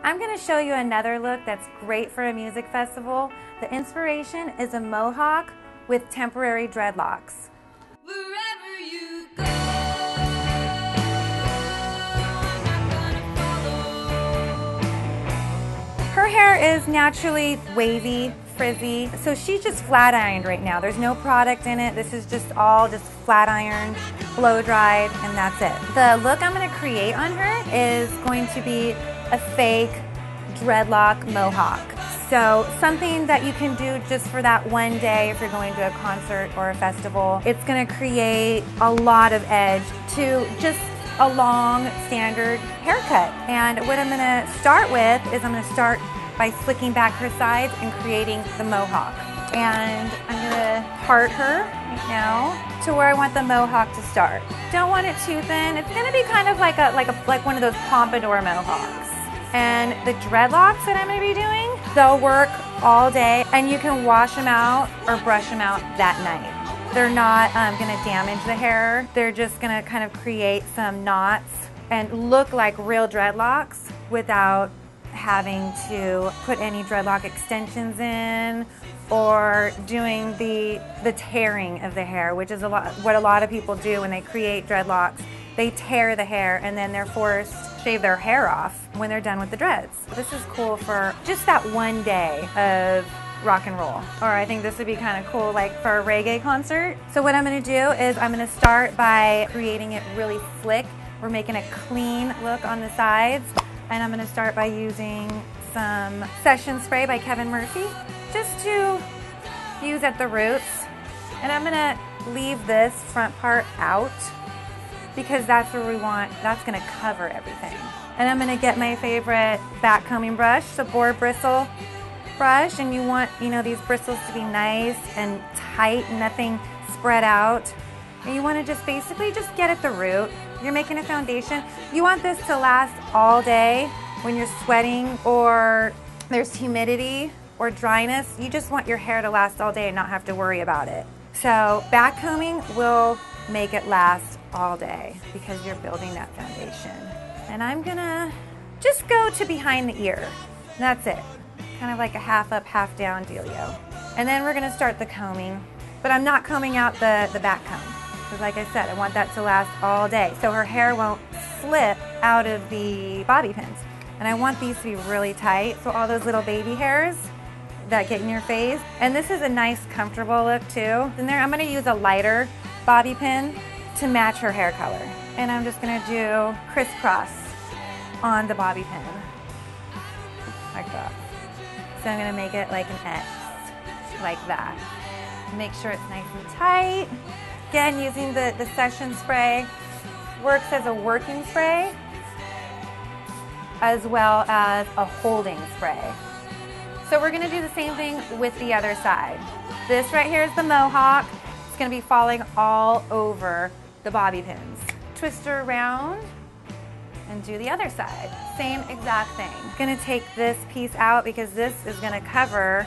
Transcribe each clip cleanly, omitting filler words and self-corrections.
I'm going to show you another look that's great for a music festival. The inspiration is a mohawk with temporary dreadlocks. Wherever you go, Her hair is naturally wavy, frizzy, so she's just flat ironed right now. There's no product in it. This is just all flat ironed, blow dried, and that's it. The look I'm going to create on her is going to be a fake dreadlock mohawk. So something that you can do just for that one day if you're going to a concert or a festival. It's going to create a lot of edge to just a long standard haircut. And what I'm going to start with is I'm going to start by slicking back her sides and creating the mohawk. And I'm going to part her right now to where I want the mohawk to start. Don't want it too thin. It's going to be kind of like one of those pompadour mohawks. And the dreadlocks that I'm going to be doing, they'll work all day, and you can wash them out or brush them out that night. They're not going to damage the hair. They're just going to kind of create some knots and look like real dreadlocks without having to put any dreadlock extensions in or doing the tearing of the hair, which is what a lot of people do when they create dreadlocks. They tear the hair and then they're forced to shave their hair off when they're done with the dreads. This is cool for just that one day of rock and roll. Or I think this would be kind of cool like for a reggae concert. So what I'm going to do is I'm going to start by creating it really slick. We're making a clean look on the sides. And I'm going to start by using some session spray by Kevin Murphy just to use at the roots. And I'm going to leave this front part out because that's where we want, that's going to cover everything. And I'm going to get my favorite back combing brush, the boar bristle brush, and you want, these bristles to be nice and tight, nothing spread out. And you want to just basically just get at the root. You're making a foundation. You want this to last all day when you're sweating or there's humidity or dryness. You just want your hair to last all day and not have to worry about it. So back combing will make it last all day because you're building that foundation. And I'm gonna just go to behind the ear. That's it. Kind of like a half up, half down dealio. And then we're gonna start the combing, but I'm not combing out the back comb. Because like I said, I want that to last all day. So her hair won't slip out of the bobby pins. And I want these to be really tight. So all those little baby hairs that get in your face. And this is a nice, comfortable look too. And there, I'm gonna use a lighter bobby pin to match her hair color. And I'm just gonna do crisscross on the bobby pin. Like that. So I'm gonna make it like an X, like that. Make sure it's nice and tight. Again, using the session spray works as a working spray as well as a holding spray. So we're gonna do the same thing with the other side. This right here is the mohawk. It's gonna be falling all over the bobby pins. Twist her around and do the other side. Same exact thing. Gonna take this piece out because this is gonna cover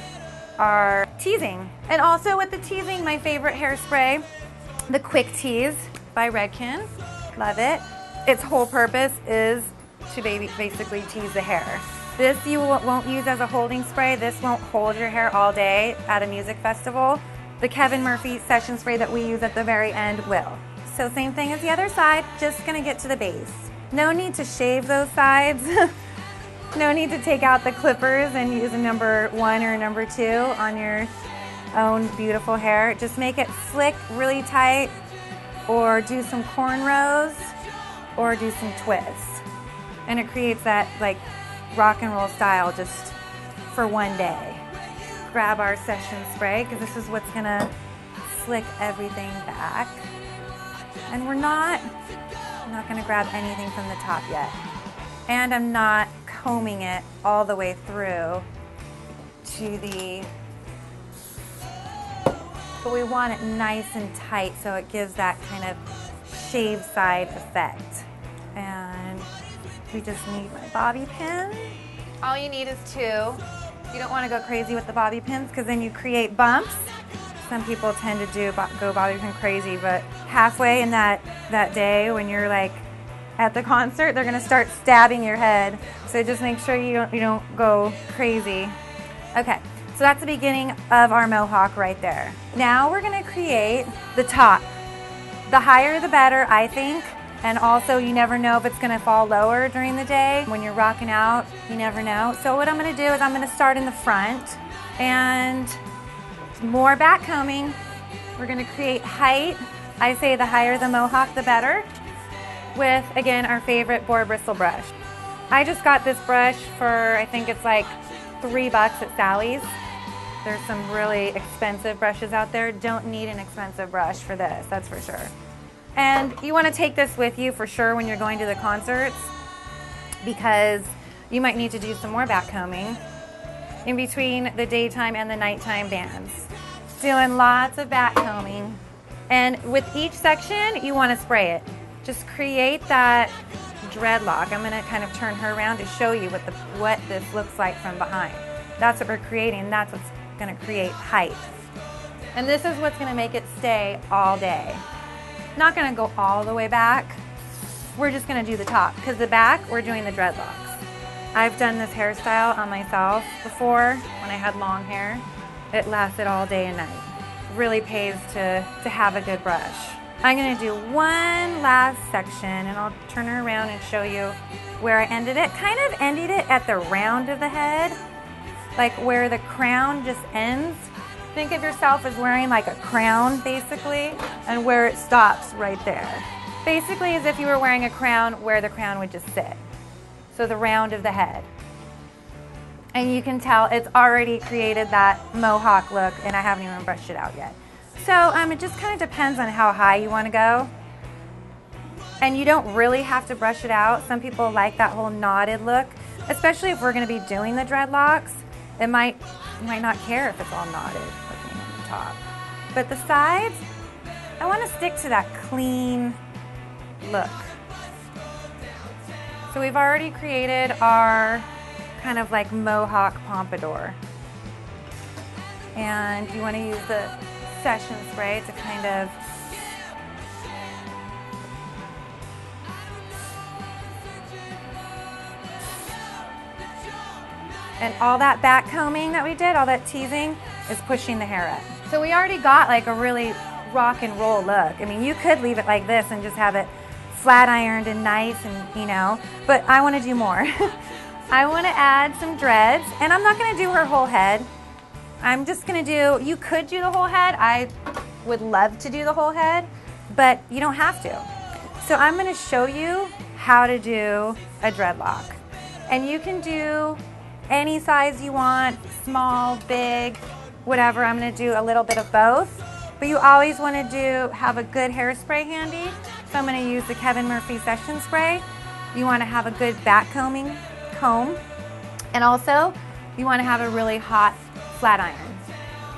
our teasing. And also with the teasing, my favorite hairspray, the Quick Tease by Redken. Love it. Its whole purpose is to basically tease the hair. This you won't use as a holding spray. This won't hold your hair all day at a music festival. The Kevin Murphy session spray that we use at the very end will. So same thing as the other side, just gonna get to the base. No need to shave those sides. No need to take out the clippers and use a number 1 or a number 2 on your own beautiful hair. Just make it slick, really tight, or do some cornrows, or do some twists. And it creates that like rock and roll style just for one day. Grab our session spray, because this is what's gonna slick everything back. And I'm not gonna grab anything from the top yet. And I'm not combing it all the way through to the, but we want it nice and tight so it gives that kind of shave side effect. And we just need my bobby pin. All you need is 2. You don't want to go crazy with the bobby pins because then you create bumps. Some people tend to go bobby pin crazy, but halfway in that day when you're like at the concert, they're gonna start stabbing your head. So just make sure you don't go crazy. Okay, so that's the beginning of our mohawk right there. Now we're gonna create the top. The higher the better, I think. And also, you never know if it's gonna fall lower during the day. When you're rocking out, you never know. So what I'm gonna do is I'm gonna start in the front and more back combing. We're gonna create height. I say the higher the mohawk, the better. With, again, our favorite boar bristle brush. I just got this brush for, I think it's like $3 at Sally's. There's some really expensive brushes out there. Don't need an expensive brush for this, that's for sure. And you want to take this with you for sure when you're going to the concerts, because you might need to do some more back combing in between the daytime and the nighttime bands. Doing lots of back combing. And with each section, you want to spray it. Just create that dreadlock. I'm going to kind of turn her around to show you what this looks like from behind. That's what we're creating. That's what's going to create height. And this is what's going to make it stay all day. Not going to go all the way back. We're just going to do the top, because the back, we're doing the dreadlocks. I've done this hairstyle on myself before when I had long hair. It lasted all day and night. Really pays to have a good brush. I'm going to do one last section, and I'll turn her around and show you where I ended it. Kind of ended it at the round of the head, like where the crown just ends. Think of yourself as wearing like a crown, basically, and where it stops right there. Basically as if you were wearing a crown where the crown would just sit. So the round of the head. And you can tell it's already created that mohawk look, and I haven't even brushed it out yet. So it just kind of depends on how high you want to go. And you don't really have to brush it out. Some people like that whole knotted look, especially if we're going to be doing the dreadlocks. You might not care if it's all knotted looking at the top. But the sides, I want to stick to that clean look. So we've already created our kind of like mohawk pompadour. And you want to use the session spray to kind of and all that back combing that we did, all that teasing, is pushing the hair up. So we already got like a really rock and roll look. I mean, you could leave it like this and just have it flat ironed and nice and, but I want to do more. I want to add some dreads, and I'm not going to do her whole head. I'm just going to do, you could do the whole head. I would love to do the whole head, but you don't have to. So I'm going to show you how to do a dreadlock. And you can do any size you want, small, big, whatever. I'm going to do a little bit of both, but you always want to have a good hairspray handy. So I'm going to use the Kevin Murphy Session Spray. You want to have a good back comb, and also you want to have a really hot flat iron.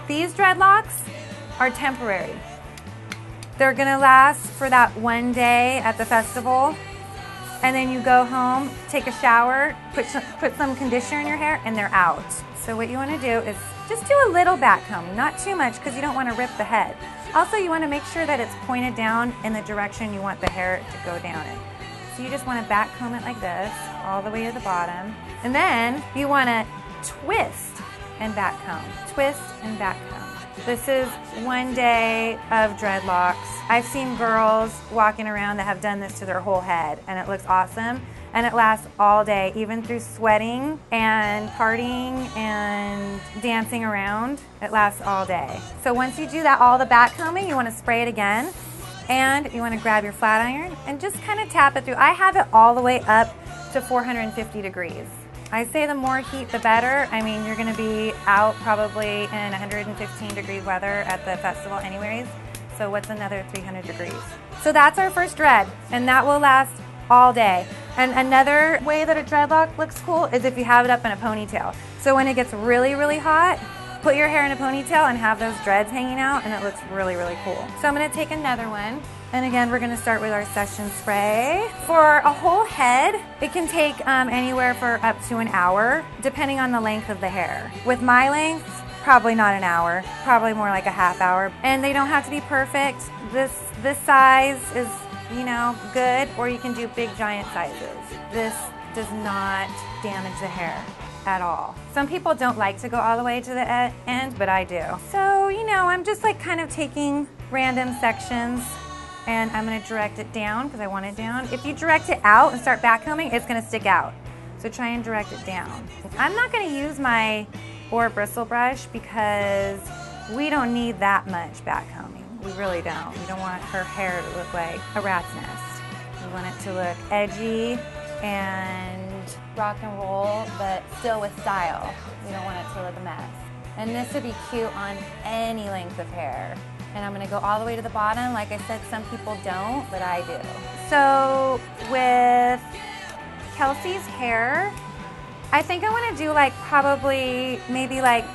These dreadlocks are temporary. They're going to last for that one day at the festival, and then you go home, take a shower, put some conditioner in your hair, and they're out. So what you want to do is just do a little back comb, not too much, because you don't want to rip the head. Also, you want to make sure that it's pointed down in the direction you want the hair to go down in. So you just want to back comb it like this, all the way to the bottom. And then you want to twist and back comb. Twist and back comb. This is one day of dreadlocks. I've seen girls walking around that have done this to their whole head, and it looks awesome. And it lasts all day, even through sweating and partying and dancing around. It lasts all day. So once you do that, all the back combing, you want to spray it again. And you want to grab your flat iron and just kind of tap it through. I have it all the way up to 450 degrees. I say the more heat, the better. I mean, you're going to be out probably in 115 degree weather at the festival anyways. So what's another 300 degrees? So that's our first dread, and that will last all day. And another way that a dreadlock looks cool is if you have it up in a ponytail. So when it gets really, really hot, put your hair in a ponytail and have those dreads hanging out, and it looks really, really cool. So I'm going to take another one. And again, we're going to start with our session spray. For a whole head, it can take anywhere for up to an hour, depending on the length of the hair. With my length, probably not an hour, probably more like a half hour. And they don't have to be perfect. This size is you know, good, or you can do big giant sizes. This does not damage the hair at all. Some people don't like to go all the way to the end, but I do. So, you know, I'm just like kind of taking random sections and I'm gonna direct it down because I want it down. If you direct it out and start backcombing, it's gonna stick out. So try and direct it down. I'm not gonna use my boar bristle brush because we don't need that much backcombing. We really don't. We don't want her hair to look like a rat's nest. We want it to look edgy and rock and roll, but still with style. We don't want it to look a mess. And this would be cute on any length of hair. And I'm gonna go all the way to the bottom. Like I said, some people don't, but I do. So with Kelsey's hair, I think I wanna do like probably maybe like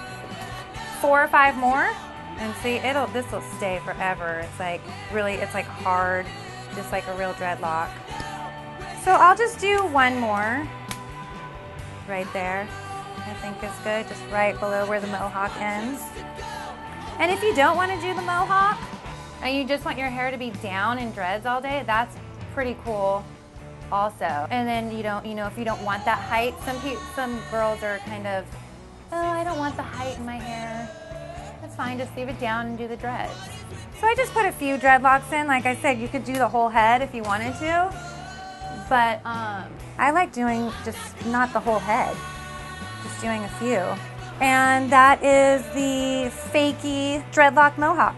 4 or 5 more. And see, this will stay forever. It's like really, it's like hard, just like a real dreadlock. So I'll just do 1 more right there. I think is good, just right below where the mohawk ends. And if you don't want to do the mohawk, and you just want your hair to be down in dreads all day, that's pretty cool also. And then you know, if you don't want that height, some girls are kind of, oh, I don't want the height in my hair. That's fine, just leave it down and do the dreads. So I just put a few dreadlocks in. Like I said, you could do the whole head if you wanted to, but I like doing just not the whole head, just doing a few. And that is the fakey dreadlock mohawk.